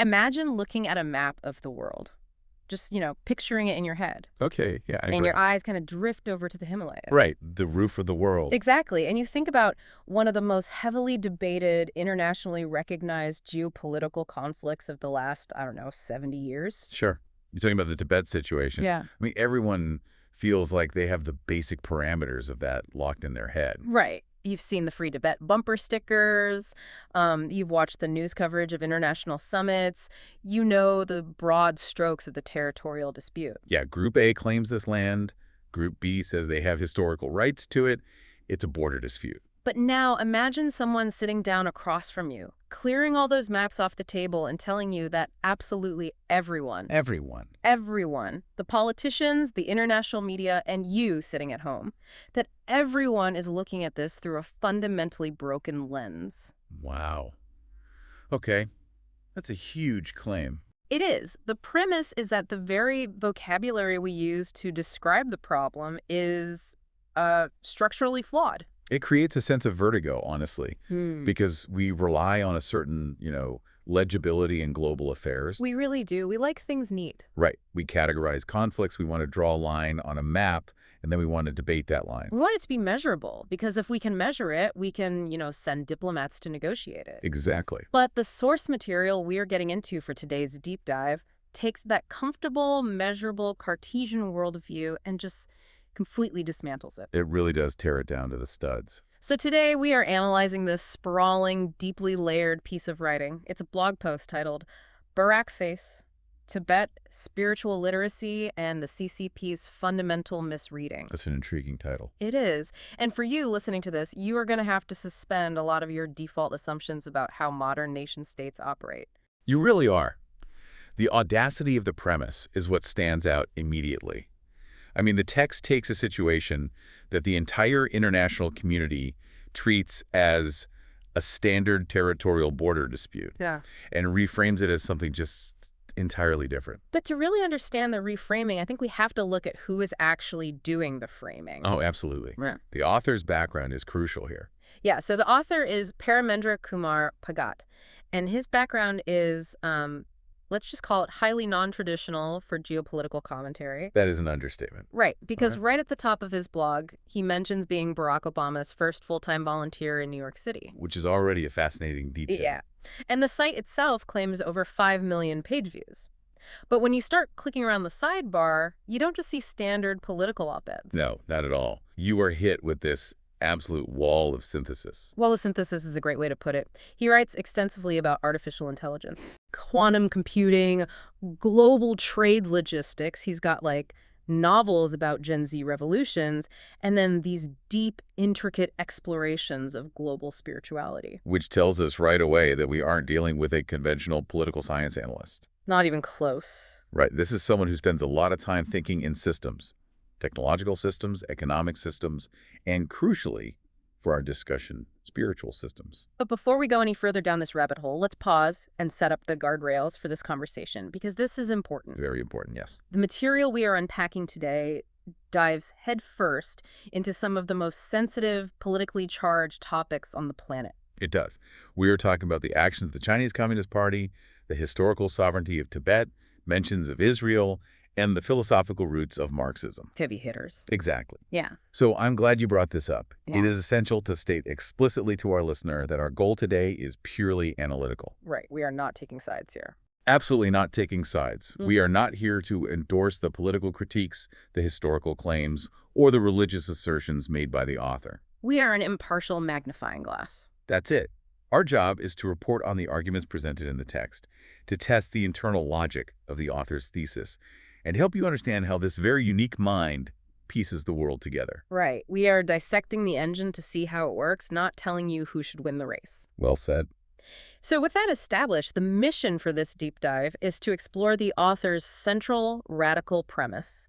Imagine looking at a map of the world. Just, picturing it in your head. Okay, yeah, I And agree. your eyes kind of drift over to the Himalayas. Right, the roof of the world. Exactly. And you think about one of the most heavily debated, internationally recognized geopolitical conflicts of the last, 70 years. Sure. You're talking about the Tibet situation. Yeah. I mean, everyone feels like they have the basic parameters of that locked in their head. Right. You've seen the Free Tibet bumper stickers. You've watched the news coverage of international summits. You know the broad strokes of the territorial dispute. Yeah, Group A claims this land. Group B says they have historical rights to it. It's a border dispute. But now imagine someone sitting down across from you, clearing all those maps off the table and telling you that absolutely everyone, the politicians, the international media, and you sitting at home, that everyone is looking at this through a fundamentally broken lens. Wow. Okay. That's a huge claim. It is. The premise is that the very vocabulary we use to describe the problem is structurally flawed. It creates a sense of vertigo, honestly, because we rely on a certain, legibility in global affairs. We really do. We like things neat. Right. We categorize conflicts. We want to draw a line on a map, and then we want to debate that line. We want it to be measurable, because if we can measure it, we can, send diplomats to negotiate it. Exactly. But the source material we're getting into for today's deep dive takes that comfortable, measurable Cartesian worldview and just completely dismantles it. It really does tear it down to the studs. So today we are analyzing this sprawling, deeply layered piece of writing. It's a blog post titled Burak Face, Tibet, Spiritual Literacy, and the CCP's Fundamental Misreading. That's an intriguing title. It is. And for you listening to this, you are going to have to suspend a lot of your default assumptions about how modern nation-states operate. You really are. The audacity of the premise is what stands out immediately. I mean, the text takes a situation that the entire international community treats as a standard territorial border dispute and reframes it as something just entirely different. But to really understand the reframing, I think we have to look at who is actually doing the framing. Oh, absolutely. Yeah. The author's background is crucial here. Yeah, so the author is Paramendra Kumar Pagat, and his background is let's just call it highly non-traditional for geopolitical commentary. That is an understatement. Right, because right at the top of his blog, he mentions being Barack Obama's first full-time volunteer in New York City. Which is already a fascinating detail. Yeah, and the site itself claims over 5 million page views. But when you start clicking around the sidebar, you don't just see standard political op-eds. No, not at all. You are hit with this absolute wall of synthesis. Wall of synthesis is a great way to put it. He writes extensively about artificial intelligence, quantum computing, global trade logistics. He's got novels about Gen Z revolutions, and then these deep, intricate explorations of global spirituality. Which tells us right away that we aren't dealing with a conventional political science analyst. Not even close. Right. This is someone who spends a lot of time thinking in systems. Technological systems, economic systems, and crucially, for our discussion, spiritual systems. But before we go any further down this rabbit hole, let's pause and set up the guardrails for this conversation, because this is important. Very important, yes. The material we are unpacking today dives headfirst into some of the most sensitive, politically charged topics on the planet. It does. We are talking about the actions of the Chinese Communist Party, the historical sovereignty of Tibet, mentions of Israel, and the philosophical roots of Marxism. Heavy hitters. Exactly. Yeah. So I'm glad you brought this up. Yeah. It is essential to state explicitly to our listener that our goal today is purely analytical. Right. We are not taking sides here. Absolutely not taking sides. We are not here to endorse the political critiques, the historical claims, or the religious assertions made by the author. We are an impartial magnifying glass. That's it. Our job is to report on the arguments presented in the text, to test the internal logic of the author's thesis, and help you understand how this very unique mind pieces the world together. Right. We are dissecting the engine to see how it works, not telling you who should win the race. Well said. So with that established, the mission for this deep dive is to explore the author's central radical premise,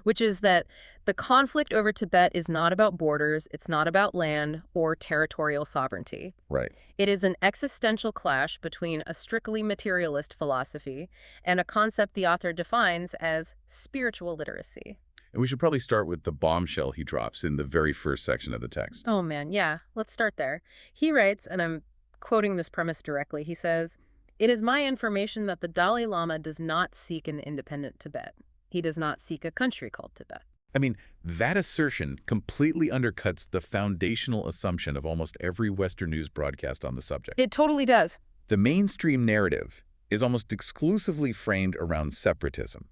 which is that the conflict over Tibet is not about borders, it's not about land or territorial sovereignty. Right. It is an existential clash between a strictly materialist philosophy and a concept the author defines as spiritual literacy. And we should probably start with the bombshell he drops in the very first section of the text. Oh man, yeah, let's start there. He writes, and I'm quoting this premise directly, he says, It is my information that the Dalai Lama does not seek an independent Tibet. He does not seek a country called Tibet. I mean, that assertion completely undercuts the foundational assumption of almost every Western news broadcast on the subject. It totally does. The mainstream narrative is almost exclusively framed around separatism.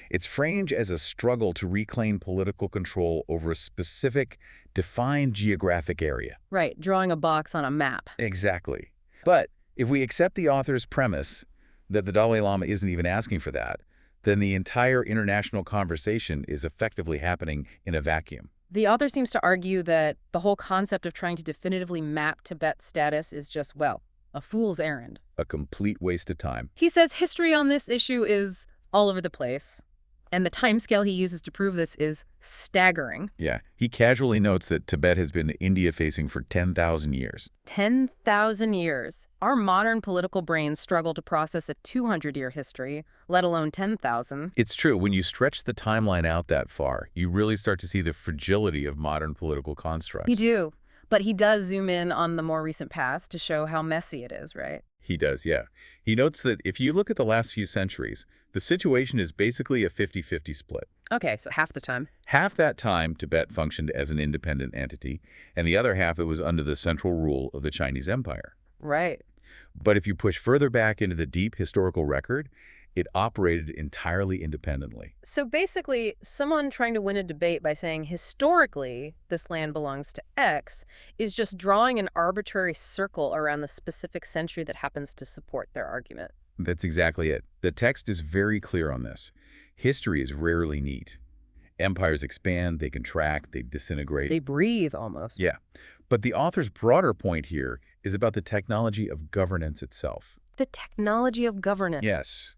It's framed as a struggle to reclaim political control over a specific, defined geographic area. Right, drawing a box on a map. Exactly. But if we accept the author's premise that the Dalai Lama isn't even asking for that, then the entire international conversation is effectively happening in a vacuum. The author seems to argue that the whole concept of trying to definitively map Tibet's status is just, well, a fool's errand. A complete waste of time. He says history on this issue is all over the place, and the timescale he uses to prove this is staggering. Yeah, he casually notes that Tibet has been India-facing for 10,000 years. 10,000 years. Our modern political brains struggle to process a 200-year history, let alone 10,000. It's true. When you stretch the timeline out that far, you really start to see the fragility of modern political constructs. You do. But he does zoom in on the more recent past to show how messy it is, right? He does, yeah. He notes that if you look at the last few centuries, the situation is basically a 50-50 split. Okay, so half the time. Half that time, Tibet functioned as an independent entity, and the other half it was under the central rule of the Chinese Empire. Right. But if you push further back into the deep historical record, it operated entirely independently. So basically, someone trying to win a debate by saying historically this land belongs to X is just drawing an arbitrary circle around the specific century that happens to support their argument. That's exactly it. The text is very clear on this. History is rarely neat. Empires expand, they contract, they disintegrate. They breathe almost. Yeah. But the author's broader point here is about the technology of governance itself. The technology of governance. Yes.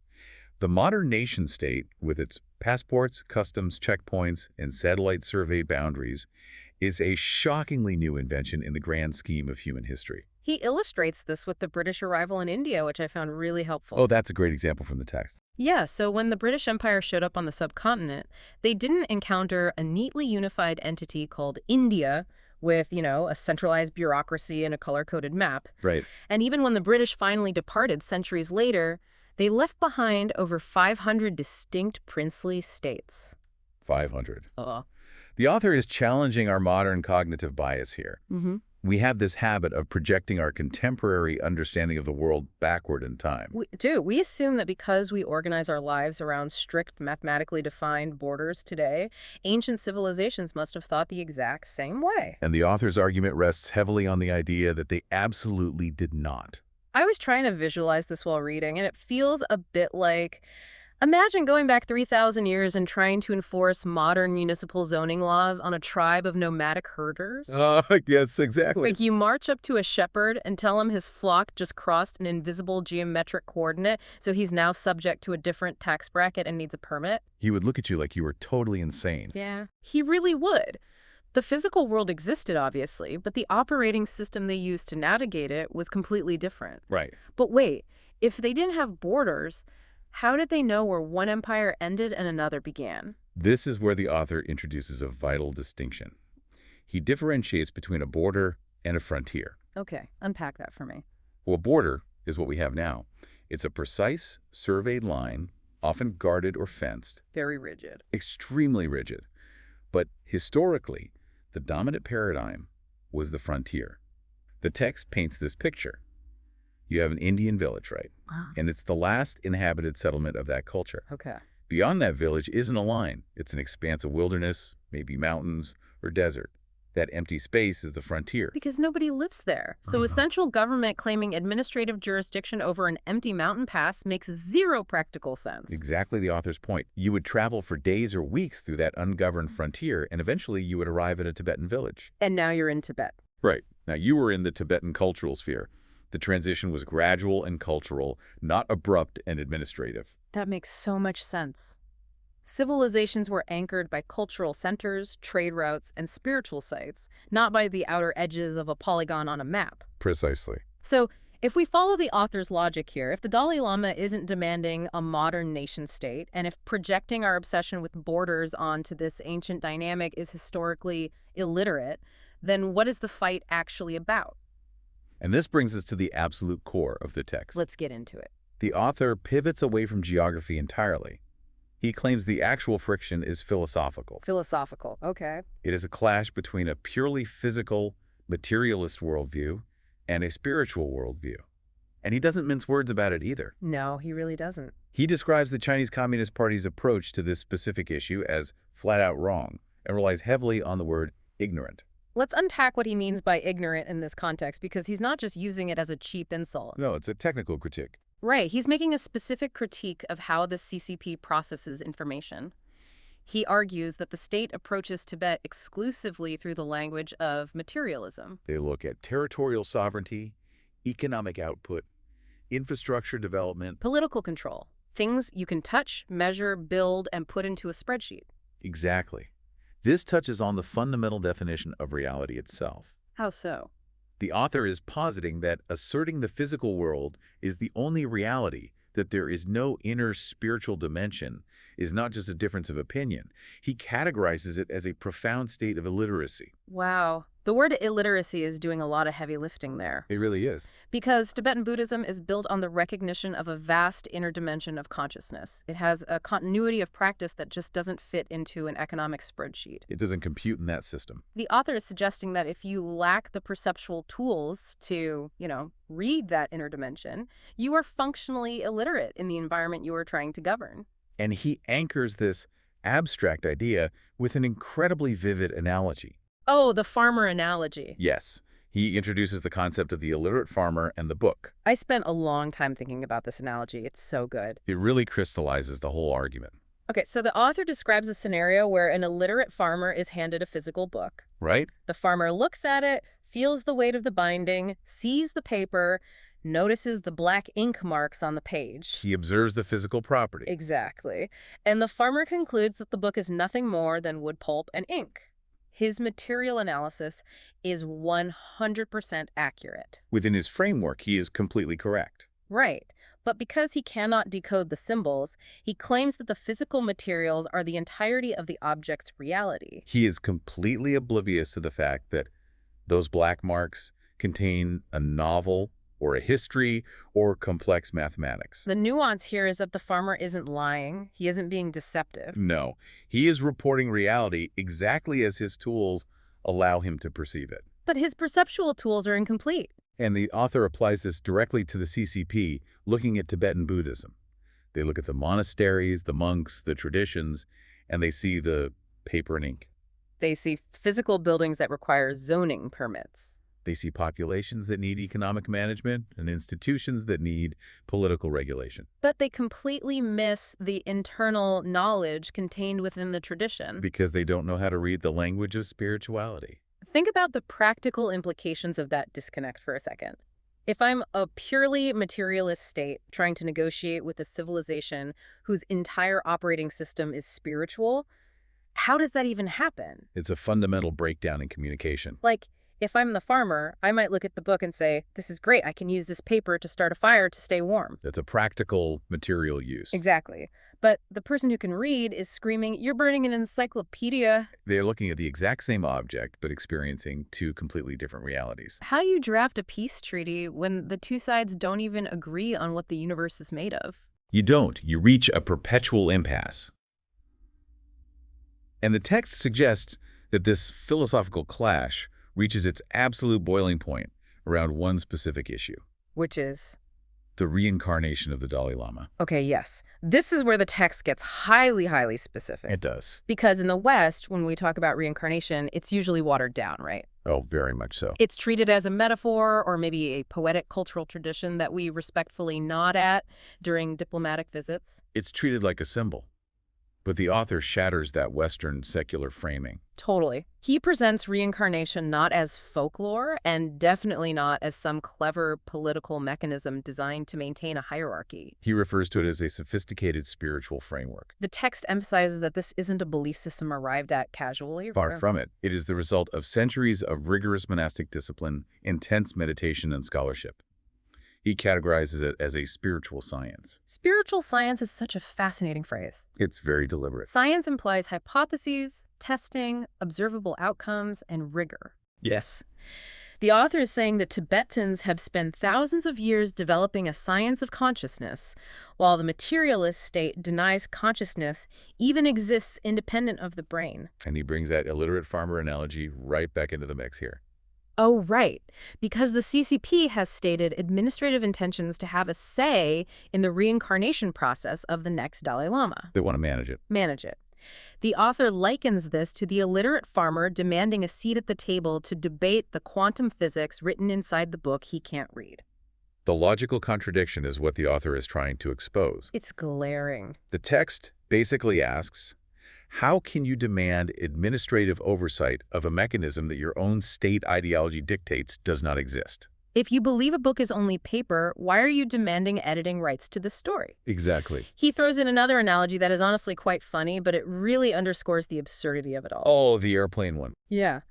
The modern nation-state, with its passports, customs, checkpoints, and satellite-surveyed boundaries, is a shockingly new invention in the grand scheme of human history. He illustrates this with the British arrival in India, which I found really helpful. Oh, that's a great example from the text. Yeah, so when the British Empire showed up on the subcontinent, they didn't encounter a neatly unified entity called India with, a centralized bureaucracy and a color-coded map. Right. And even when the British finally departed centuries later, they left behind over 500 distinct princely states. 500. The author is challenging our modern cognitive bias here. We have this habit of projecting our contemporary understanding of the world backward in time. We assume that because we organize our lives around strict, mathematically defined borders today, ancient civilizations must have thought the exact same way. And the author's argument rests heavily on the idea that they absolutely did not. I was trying to visualize this while reading, and it feels a bit like, imagine going back 3,000 years and trying to enforce modern municipal zoning laws on a tribe of nomadic herders. Yes, exactly. Like you march up to a shepherd and tell him his flock just crossed an invisible geometric coordinate, so he's now subject to a different tax bracket and needs a permit. He would look at you like you were totally insane. Yeah, he really would. The physical world existed, obviously, but the operating system they used to navigate it was completely different. Right. But wait, if they didn't have borders, how did they know where one empire ended and another began? This is where the author introduces a vital distinction. He differentiates between a border and a frontier. Okay, unpack that for me. Well, a border is what we have now. It's a precise, surveyed line, often guarded or fenced. Very rigid. Extremely rigid. But historically, the dominant paradigm was the frontier. The text paints this picture. You have an Indian village, right? Wow. And it's the last inhabited settlement of that culture. Okay. Beyond that village isn't a line. It's an expanse of wilderness, maybe mountains or desert. That empty space is the frontier. Because nobody lives there. So a central government claiming administrative jurisdiction over an empty mountain pass makes zero practical sense. Exactly the author's point. You would travel for days or weeks through that ungoverned frontier, and eventually you would arrive at a Tibetan village. And now you're in Tibet. Right. Now you were in the Tibetan cultural sphere. The transition was gradual and cultural, not abrupt and administrative. That makes so much sense. Civilizations were anchored by cultural centers, trade routes, and spiritual sites, not by the outer edges of a polygon on a map. Precisely. So, if we follow the author's logic here, if the Dalai Lama isn't demanding a modern nation-state, and if projecting our obsession with borders onto this ancient dynamic is historically illiterate, then what is the fight actually about? And this brings us to the absolute core of the text. Let's get into it. The author pivots away from geography entirely. He claims the actual friction is philosophical. Philosophical, okay. It is a clash between a purely physical, materialist worldview and a spiritual worldview. And he doesn't mince words about it either. No, he really doesn't. He describes the Chinese Communist Party's approach to this specific issue as flat-out wrong and relies heavily on the word ignorant. Let's unpack what he means by ignorant in this context, because he's not just using it as a cheap insult. No, it's a technical critique. Right, he's making a specific critique of how the CCP processes information. He argues that the state approaches Tibet exclusively through the language of materialism. They look at territorial sovereignty, economic output, infrastructure development. Political control. Things you can touch, measure, build, and put into a spreadsheet. Exactly. This touches on the fundamental definition of reality itself. How so? The author is positing that asserting the physical world is the only reality, that there is no inner spiritual dimension, is not just a difference of opinion. He categorizes it as a profound state of illiteracy. Wow. The word illiteracy is doing a lot of heavy lifting there. It really is. Because Tibetan Buddhism is built on the recognition of a vast inner dimension of consciousness. It has a continuity of practice that just doesn't fit into an economic spreadsheet. It doesn't compute in that system. The author is suggesting that if you lack the perceptual tools to, read that inner dimension, you are functionally illiterate in the environment you are trying to govern. And he anchors this abstract idea with an incredibly vivid analogy. Oh, the farmer analogy. Yes. He introduces the concept of the illiterate farmer and the book. I spent a long time thinking about this analogy. It's so good. It really crystallizes the whole argument. Okay, so the author describes a scenario where an illiterate farmer is handed a physical book. Right? The farmer looks at it, feels the weight of the binding, sees the paper, notices the black ink marks on the page. He observes the physical property. Exactly. And the farmer concludes that the book is nothing more than wood pulp and ink. His material analysis is 100% accurate. Within his framework, he is completely correct. Right. But because he cannot decode the symbols, he claims that the physical materials are the entirety of the object's reality. He is completely oblivious to the fact that those black marks contain a novel or a history or complex mathematics. The nuance here is that the farmer isn't lying. He isn't being deceptive. No, he is reporting reality exactly as his tools allow him to perceive it. But his perceptual tools are incomplete. And the author applies this directly to the CCP, looking at Tibetan Buddhism. They look at the monasteries, the monks, the traditions, and they see the paper and ink. They see physical buildings that require zoning permits. They see populations that need economic management and institutions that need political regulation. But they completely miss the internal knowledge contained within the tradition. Because they don't know how to read the language of spirituality. Think about the practical implications of that disconnect for a second. If I'm a purely materialist state trying to negotiate with a civilization whose entire operating system is spiritual, how does that even happen? It's a fundamental breakdown in communication. Like, if I'm the farmer, I might look at the book and say, this is great, I can use this paper to start a fire to stay warm. That's a practical material use. Exactly. But the person who can read is screaming, you're burning an encyclopedia. They're looking at the exact same object, but experiencing two completely different realities. How do you draft a peace treaty when the two sides don't even agree on what the universe is made of? You don't. You reach a perpetual impasse. And the text suggests that this philosophical clash reaches its absolute boiling point around one specific issue. Which is? The reincarnation of the Dalai Lama. Okay, yes. This is where the text gets highly, highly specific. It does. Because in the West, when we talk about reincarnation, it's usually watered down, right? Oh, very much so. It's treated as a metaphor or maybe a poetic cultural tradition that we respectfully nod at during diplomatic visits. It's treated like a symbol. But the author shatters that Western secular framing. Totally. He presents reincarnation not as folklore and definitely not as some clever political mechanism designed to maintain a hierarchy. He refers to it as a sophisticated spiritual framework. The text emphasizes that this isn't a belief system arrived at casually. Far from it. It is the result of centuries of rigorous monastic discipline, intense meditation, and scholarship. He categorizes it as a spiritual science. Spiritual science is such a fascinating phrase. It's very deliberate. Science implies hypotheses, testing, observable outcomes, and rigor. Yes. The author is saying that Tibetans have spent thousands of years developing a science of consciousness, while the materialist state denies consciousness even exists independent of the brain. And he brings that illiterate farmer analogy right back into the mix here. Oh, right. Because the CCP has stated administrative intentions to have a say in the reincarnation process of the next Dalai Lama. They want to manage it. Manage it. The author likens this to the illiterate farmer demanding a seat at the table to debate the quantum physics written inside the book he can't read. The logical contradiction is what the author is trying to expose. It's glaring. The text basically asks, how can you demand administrative oversight of a mechanism that your own state ideology dictates does not exist? If you believe a book is only paper, why are you demanding editing rights to the story? Exactly. He throws in another analogy that is honestly quite funny, but it really underscores the absurdity of it all. Oh, the airplane one. Yeah.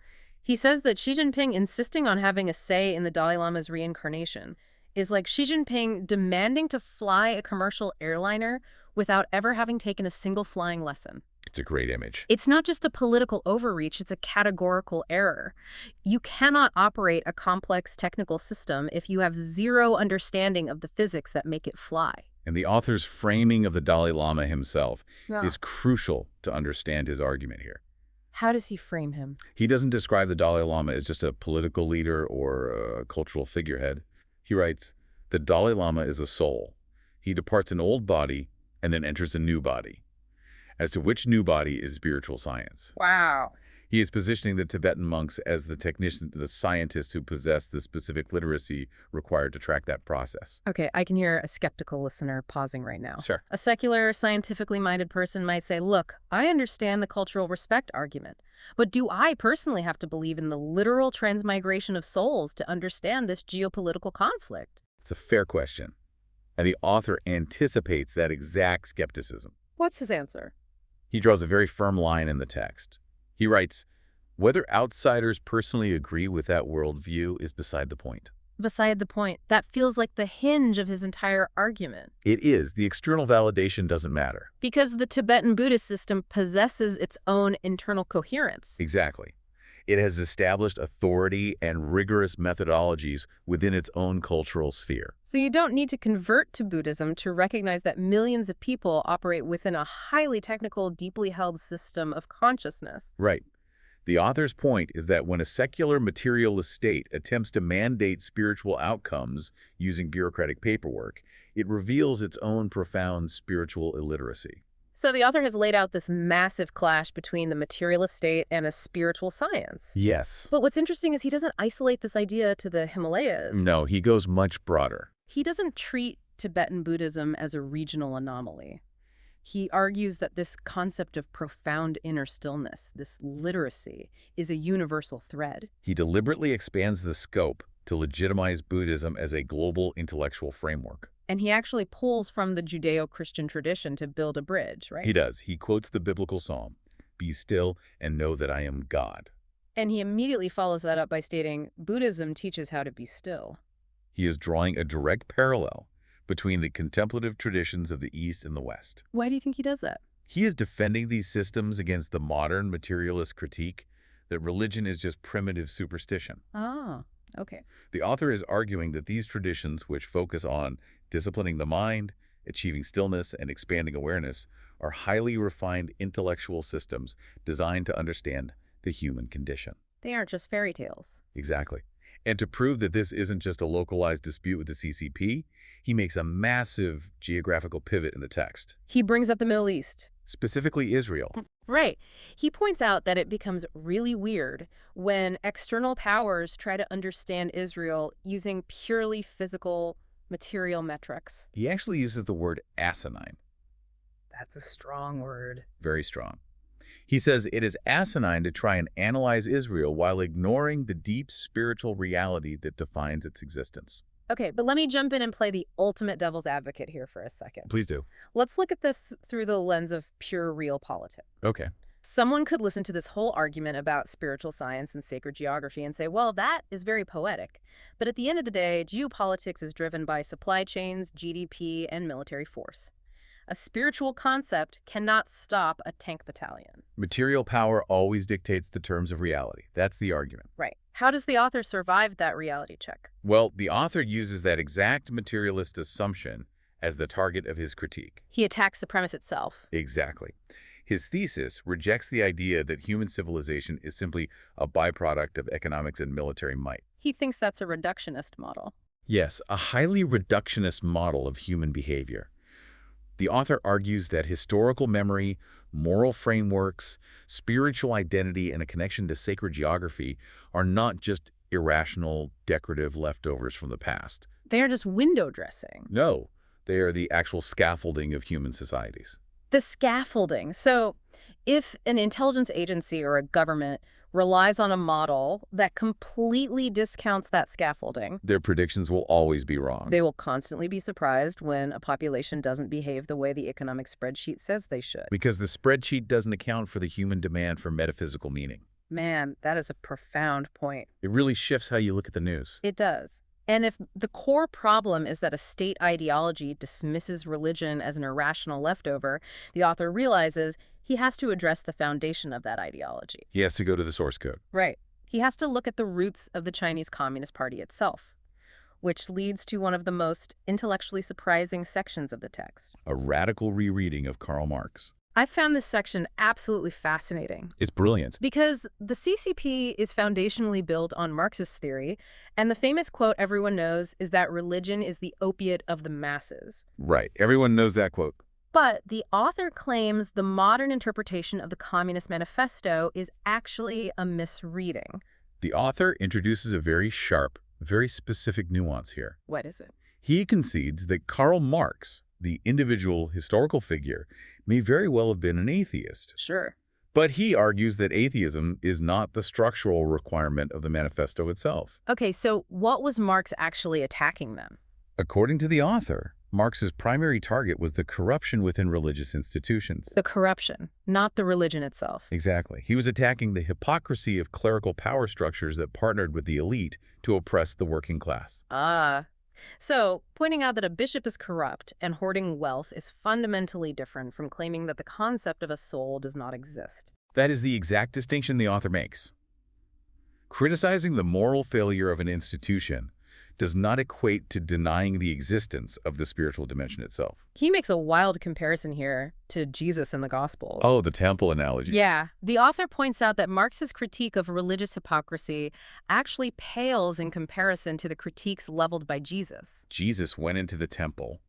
He says that Xi Jinping insisting on having a say in the Dalai Lama's reincarnation is like Xi Jinping demanding to fly a commercial airliner without ever having taken a single flying lesson. It's a great image. It's not just a political overreach, it's a categorical error. You cannot operate a complex technical system if you have zero understanding of the physics that make it fly. And the author's framing of the Dalai Lama himself is crucial to understand his argument here. How does he frame him? He doesn't describe the Dalai Lama as just a political leader or a cultural figurehead. He writes, the Dalai Lama is a soul. He departs an old body and then enters a new body. As to which new body is spiritual science. Wow. He is positioning the Tibetan monks as the technicians, the scientists who possess the specific literacy required to track that process. Okay, I can hear a skeptical listener pausing right now. Sure. A secular, scientifically minded person might say, look, I understand the cultural respect argument, but do I personally have to believe in the literal transmigration of souls to understand this geopolitical conflict? It's a fair question. And the author anticipates that exact skepticism. What's his answer? He draws a very firm line in the text. He writes, whether outsiders personally agree with that worldview is beside the point. Beside the point. That feels like the hinge of his entire argument. It is. The external validation doesn't matter. Because the Tibetan Buddhist system possesses its own internal coherence. Exactly. It has established authority and rigorous methodologies within its own cultural sphere. So you don't need to convert to Buddhism to recognize that millions of people operate within a highly technical, deeply held system of consciousness. Right. The author's point is that when a secular materialist state attempts to mandate spiritual outcomes using bureaucratic paperwork, it reveals its own profound spiritual illiteracy. So the author has laid out this massive clash between the materialist state and a spiritual science. Yes. But what's interesting is he doesn't isolate this idea to the Himalayas. No, he goes much broader. He doesn't treat Tibetan Buddhism as a regional anomaly. He argues that this concept of profound inner stillness, this literacy, is a universal thread. He deliberately expands the scope to legitimize Buddhism as a global intellectual framework. And he actually pulls from the Judeo-Christian tradition to build a bridge, right? He does. He quotes the biblical psalm, "Be still and know that I am God." And he immediately follows that up by stating, Buddhism teaches how to be still. He is drawing a direct parallel between the contemplative traditions of the East and the West. Why do you think he does that? He is defending these systems against the modern materialist critique that religion is just primitive superstition. Ah, okay. The author is arguing that these traditions, which focus on disciplining the mind, achieving stillness, and expanding awareness, are highly refined intellectual systems designed to understand the human condition. They aren't just fairy tales. Exactly. And to prove that this isn't just a localized dispute with the CCP, he makes a massive geographical pivot in the text. He brings up the Middle East. Specifically Israel. Right. He points out that it becomes really weird when external powers try to understand Israel using purely physical, material metrics. He actually uses the word asinine. That's a strong word. Very strong. He says it is asinine to try and analyze Israel while ignoring the deep spiritual reality that defines its existence. Okay, but let me jump in and play the ultimate devil's advocate here for a second. Please do. Let's look at this through the lens of pure real politics. Okay. Someone could listen to this whole argument about spiritual science and sacred geography and say, well, that is very poetic. But at the end of the day, geopolitics is driven by supply chains, GDP, and military force. A spiritual concept cannot stop a tank battalion. Material power always dictates the terms of reality. That's the argument. Right. How does the author survive that reality check? Well, the author uses that exact materialist assumption as the target of his critique. He attacks the premise itself. Exactly. His thesis rejects the idea that human civilization is simply a byproduct of economics and military might. He thinks that's a reductionist model. Yes, a highly reductionist model of human behavior. The author argues that historical memory, moral frameworks, spiritual identity, and a connection to sacred geography are not just irrational, decorative leftovers from the past. They are just window dressing. No, they are the actual scaffolding of human societies. The scaffolding. So if an intelligence agency or a government relies on a model that completely discounts that scaffolding, Their predictions will always be wrong. they will constantly be surprised when a population doesn't behave the way the economic spreadsheet says they should. Because the spreadsheet doesn't account for the human demand for metaphysical meaning. Man, that is a profound point. It really shifts how you look at the news. It does. And if the core problem is that a state ideology dismisses religion as an irrational leftover, the author realizes he has to address the foundation of that ideology. He has to go to the source code. Right. He has to look at the roots of the Chinese Communist Party itself, which leads to one of the most intellectually surprising sections of the text. A radical rereading of Karl Marx. I found this section absolutely fascinating. It's brilliant. Because the CCP is foundationally built on Marxist theory, and the famous quote everyone knows is that religion is the opiate of the masses. Right. Everyone knows that quote. But the author claims the modern interpretation of the Communist Manifesto is actually a misreading. The author introduces a very sharp, very specific nuance here. What is it? He concedes that Karl Marx, the individual historical figure, may very well have been an atheist. Sure. But he argues that atheism is not the structural requirement of the manifesto itself. Okay, so what was Marx actually attacking then? According to the author, Marx's primary target was the corruption within religious institutions. The corruption, not the religion itself. Exactly. He was attacking the hypocrisy of clerical power structures that partnered with the elite to oppress the working class. Ah. So, pointing out that a bishop is corrupt and hoarding wealth is fundamentally different from claiming that the concept of a soul does not exist. That is the exact distinction the author makes. Criticizing the moral failure of an institution does not equate to denying the existence of the spiritual dimension itself. He makes a wild comparison here to Jesus in the Gospels. Oh, the temple analogy. Yeah. The author points out that Marx's critique of religious hypocrisy actually pales in comparison to the critiques leveled by Jesus. Jesus went into the temple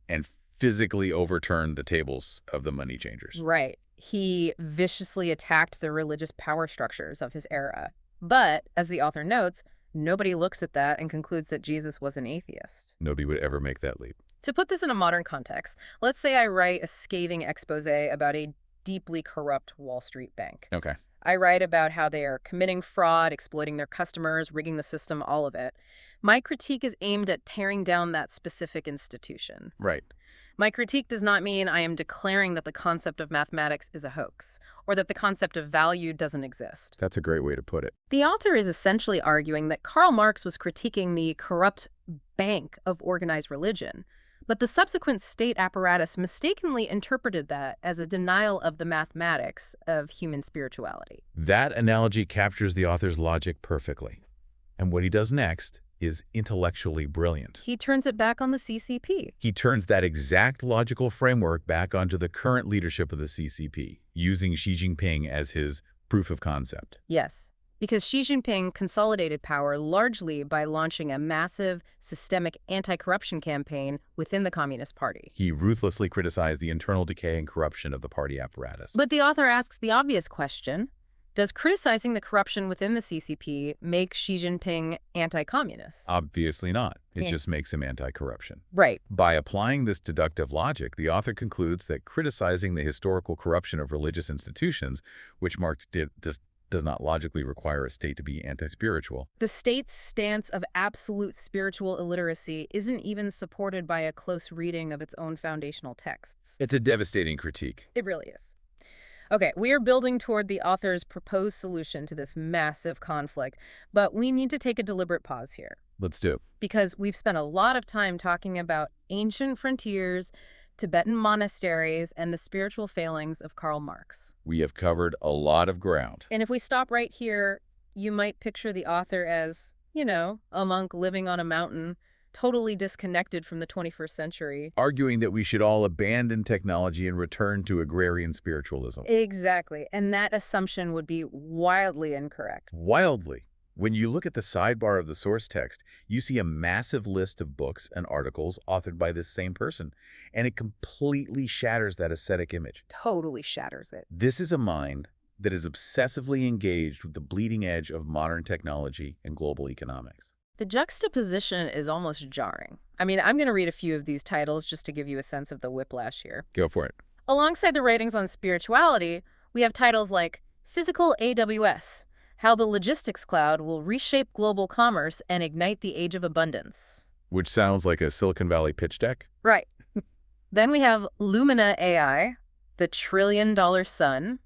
and physically overturned the tables of the money changers. Right. He viciously attacked the religious power structures of his era. But, as the author notes, nobody looks at that and concludes that Jesus was an atheist. Nobody would ever make that leap. To put this in a modern context, let's say I write a scathing expose about a deeply corrupt Wall Street bank. Okay. I write about how they are committing fraud, exploiting their customers, rigging the system, all of it. My critique is aimed at tearing down that specific institution. Right. My critique does not mean I am declaring that the concept of mathematics is a hoax, or that the concept of value doesn't exist. That's a great way to put it. The author is essentially arguing that Karl Marx was critiquing the corrupt bank of organized religion, but the subsequent state apparatus mistakenly interpreted that as a denial of the mathematics of human spirituality. That analogy captures the author's logic perfectly. And what he does next is intellectually brilliant. He turns it back on the CCP. He turns that exact logical framework back onto the current leadership of the CCP, using Xi Jinping as his proof of concept. Yes, because Xi Jinping consolidated power largely by launching a massive, systemic anti-corruption campaign within the Communist Party. He ruthlessly criticized the internal decay and corruption of the party apparatus. But the author asks the obvious question: does criticizing the corruption within the CCP make Xi Jinping anti-communist? Obviously not. It Yeah. just makes him anti-corruption. Right. By applying this deductive logic, the author concludes that criticizing the historical corruption of religious institutions, which Marx did, does not logically require a state to be anti-spiritual. The state's stance of absolute spiritual illiteracy isn't even supported by a close reading of its own foundational texts. It's a devastating critique. It really is. Okay, we are building toward the author's proposed solution to this massive conflict, but we need to take a deliberate pause here. Let's do it. Because we've spent a lot of time talking about ancient frontiers, Tibetan monasteries, and the spiritual failings of Karl Marx. We have covered a lot of ground. And if we stop right here, You might picture the author as, a monk living on a mountain, totally disconnected from the 21st century. Arguing that we should all abandon technology and return to agrarian spiritualism. Exactly, and that assumption would be wildly incorrect. Wildly. When you look at the sidebar of the source text, you see a massive list of books and articles authored by this same person, and it completely shatters that ascetic image. Totally shatters it. This is a mind that is obsessively engaged with the bleeding edge of modern technology and global economics. The juxtaposition is almost jarring. I mean, I'm going to read a few of these titles just to give you a sense of the whiplash here. Go for it. Alongside the writings on spirituality, we have titles like Physical AWS, How the Logistics Cloud Will Reshape Global Commerce and Ignite the Age of Abundance. Which sounds like a Silicon Valley pitch deck. Right. Then we have Lumina AI, The Trillion-Dollar Sun.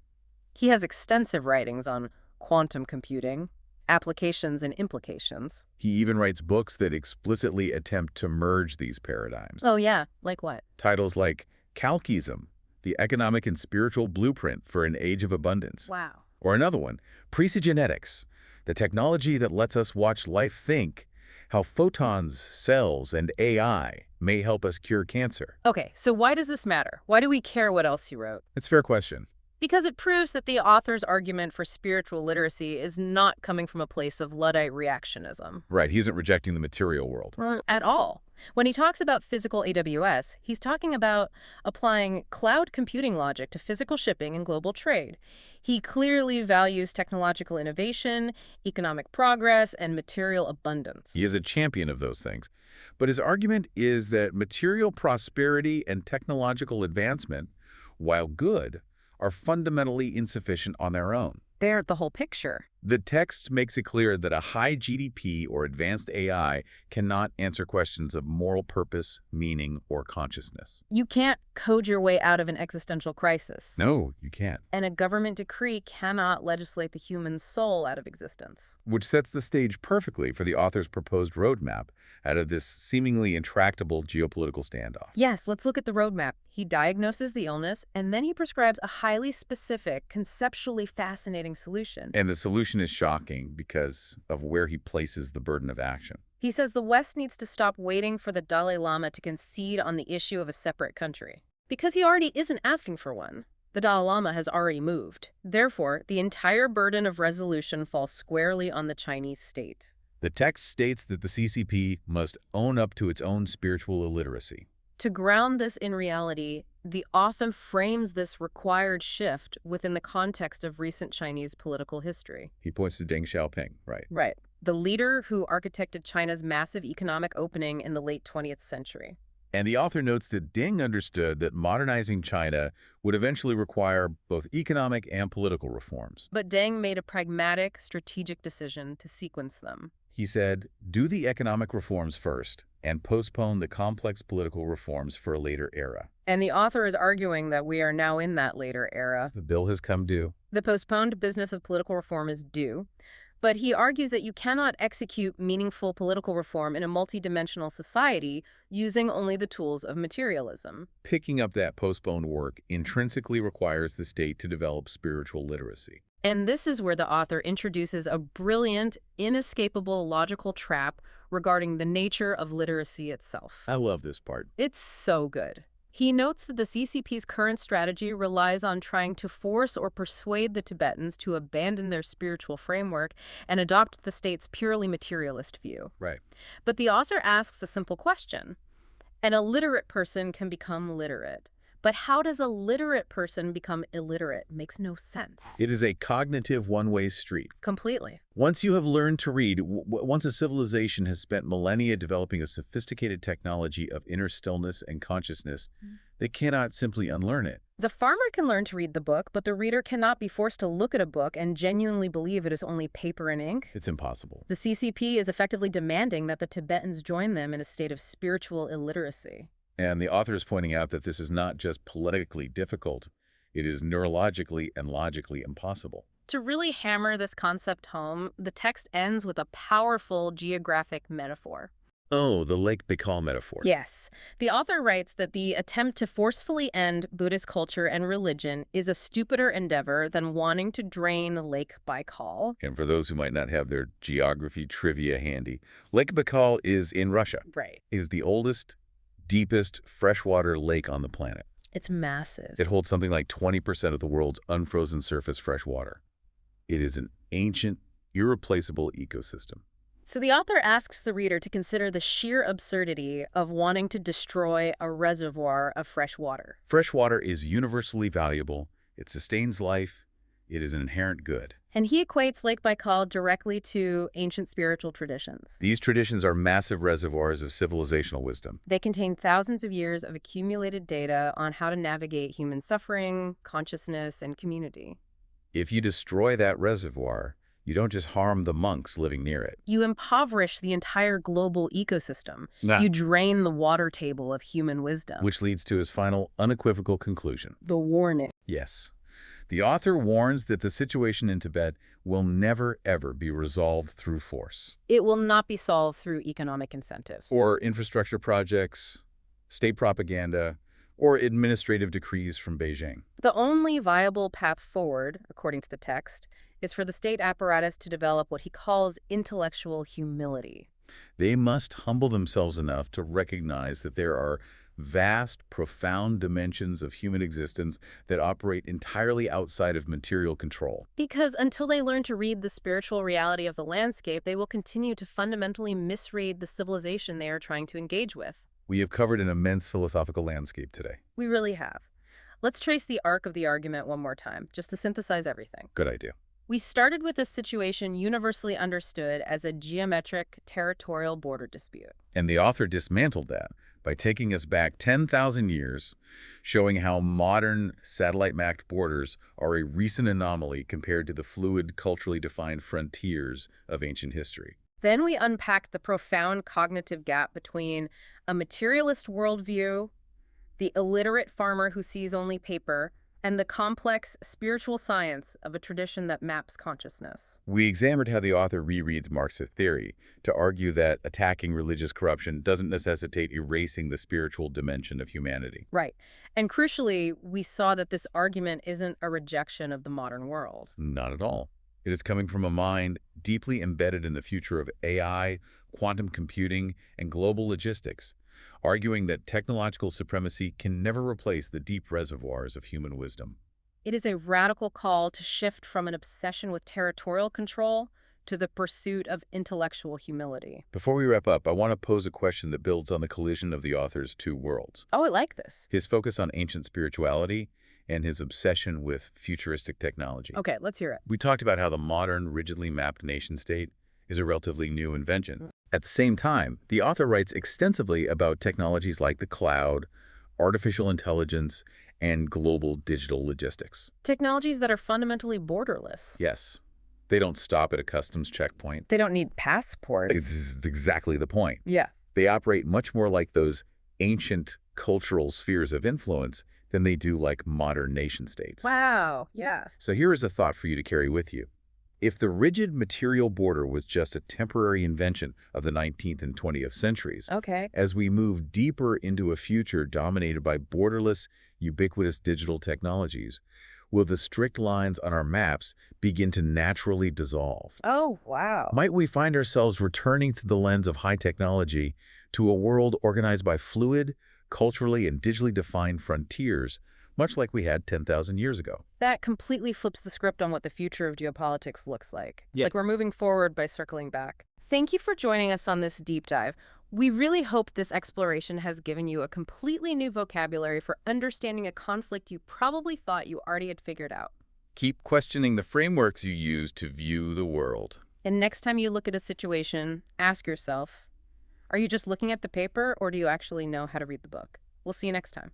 He has extensive writings on quantum computing, applications and implications. He even writes books that explicitly attempt to merge these paradigms. Oh yeah, like what? Titles like Calcism, The Economic and Spiritual Blueprint for an Age of Abundance. Wow. Or another one, Precigenetics, the technology that lets us watch life think, how photons, cells, and AI may help us cure cancer. Okay, so why does this matter? Why do we care what else he wrote? It's a fair question. Because it proves that the author's argument for spiritual literacy is not coming from a place of Luddite reactionism. Right, he isn't rejecting the material world. At all. When he talks about physical AWS, he's talking about applying cloud computing logic to physical shipping and global trade. He clearly values technological innovation, economic progress, and material abundance. He is a champion of those things. But his argument is that material prosperity and technological advancement, while good, are fundamentally insufficient on their own. They're the whole picture. The text makes it clear that a high GDP or advanced AI cannot answer questions of moral purpose, meaning, or consciousness. You can't code your way out of an existential crisis. No, you can't. And a government decree cannot legislate the human soul out of existence. Which sets the stage perfectly for the author's proposed roadmap out of this seemingly intractable geopolitical standoff. Yes, let's look at the roadmap. He diagnoses the illness, and then he prescribes a highly specific, conceptually fascinating solution. And the solution is shocking because of where he places the burden of action. He says the West needs to stop waiting for the Dalai Lama to concede on the issue of a separate country. Because he already isn't asking for one. The Dalai Lama has already moved. Therefore, the entire burden of resolution falls squarely on the Chinese state. The text states that the CCP must own up to its own spiritual illiteracy. To ground this in reality, the author frames this required shift within the context of recent Chinese political history. He points to Deng Xiaoping, right? Right. The leader who architected China's massive economic opening in the late 20th century. And the author notes that Deng understood that modernizing China would eventually require both economic and political reforms. But Deng made a pragmatic, strategic decision to sequence them. He said, do the economic reforms first and postpone the complex political reforms for a later era. And the author is arguing that we are now in that later era. The bill has come due. The postponed business of political reform is due. But he argues that you cannot execute meaningful political reform in a multidimensional society using only the tools of materialism. Picking up that postponed work intrinsically requires the state to develop spiritual literacy. And this is where the author introduces a brilliant, inescapable logical trap regarding the nature of literacy itself. I love this part. It's so good. He notes that the CCP's current strategy relies on trying to force or persuade the Tibetans to abandon their spiritual framework and adopt the state's purely materialist view. Right. But the author asks a simple question. An illiterate person can become literate. But how does a literate person become illiterate? Makes no sense. It is a cognitive one-way street. Completely. Once you have learned to read, once a civilization has spent millennia developing a sophisticated technology of inner stillness and consciousness, they cannot simply unlearn it. The farmer can learn to read the book, but the reader cannot be forced to look at a book and genuinely believe it is only paper and ink. It's impossible. The CCP is effectively demanding that the Tibetans join them in a state of spiritual illiteracy. And the author is pointing out that this is not just politically difficult, it is neurologically and logically impossible. To really hammer this concept home, the text ends with a powerful geographic metaphor. Oh, the Lake Baikal metaphor. Yes. The author writes that the attempt to forcefully end Buddhist culture and religion is a stupider endeavor than wanting to drain Lake Baikal. And for those who might not have their geography trivia handy, Lake Baikal is in Russia. Right. It is the oldest, deepest freshwater lake on the planet. It's massive. It holds something like 20% of the world's unfrozen surface fresh water. It is an ancient, irreplaceable ecosystem. So the author asks the reader to consider the sheer absurdity of wanting to destroy a reservoir of fresh water. Fresh water is universally valuable. It sustains life. It is an inherent good. And he equates Lake Baikal directly to ancient spiritual traditions. These traditions are massive reservoirs of civilizational wisdom. They contain thousands of years of accumulated data on how to navigate human suffering, consciousness, and community. If you destroy that reservoir, you don't just harm the monks living near it. You impoverish the entire global ecosystem. Nah. You drain the water table of human wisdom. Which leads to his final unequivocal conclusion. The warning. Yes. The author warns that the situation in Tibet will never, ever be resolved through force. It will not be solved through economic incentives. Or infrastructure projects, state propaganda, or administrative decrees from Beijing. The only viable path forward, according to the text, is for the state apparatus to develop what he calls intellectual humility. They must humble themselves enough to recognize that there are vast, profound dimensions of human existence that operate entirely outside of material control. Because until they learn to read the spiritual reality of the landscape, they will continue to fundamentally misread the civilization they are trying to engage with. We have covered an immense philosophical landscape today. We really have. Let's trace the arc of the argument one more time, just to synthesize everything. Good idea. We started with a situation universally understood as a geometric territorial border dispute. And the author dismantled that by taking us back 10,000 years, showing how modern satellite-mapped borders are a recent anomaly compared to the fluid, culturally defined frontiers of ancient history. Then we unpacked the profound cognitive gap between a materialist worldview, the illiterate farmer who sees only paper, and the complex spiritual science of a tradition that maps consciousness. We examined how the author rereads Marxist theory to argue that attacking religious corruption doesn't necessitate erasing the spiritual dimension of humanity. Right. And crucially, we saw that this argument isn't a rejection of the modern world. Not at all. It is coming from a mind deeply embedded in the future of AI, quantum computing, and global logistics, arguing that technological supremacy can never replace the deep reservoirs of human wisdom. It is a radical call to shift from an obsession with territorial control to the pursuit of intellectual humility. Before we wrap up, I want to pose a question that builds on the collision of the author's two worlds. Oh, I like this. His focus on ancient spirituality and his obsession with futuristic technology. Okay, let's hear it. We talked about how the modern, rigidly mapped nation-state is a relatively new invention. At the same time, the author writes extensively about technologies like the cloud, artificial intelligence, and global digital logistics. Technologies that are fundamentally borderless. Yes. They don't stop at a customs checkpoint. They don't need passports. It's exactly the point. Yeah. They operate much more like those ancient cultural spheres of influence than they do like modern nation-states. Wow, yeah. So here is a thought for you to carry with you. If the rigid material border was just a temporary invention of the 19th and 20th centuries, Okay. as we move deeper into a future dominated by borderless, ubiquitous digital technologies, will the strict lines on our maps begin to naturally dissolve? Oh, wow. Might we find ourselves returning through the lens of high technology to a world organized by fluid, culturally and digitally defined frontiers, much like we had 10,000 years ago? That completely flips the script on what the future of geopolitics looks like. It's Yeah. like we're moving forward by circling back. Thank you for joining us on this deep dive. We really hope this exploration has given you a completely new vocabulary for understanding a conflict you probably thought you already had figured out. Keep questioning the frameworks you use to view the world. And next time you look at a situation, ask yourself, are you just looking at the paper or do you actually know how to read the book? We'll see you next time.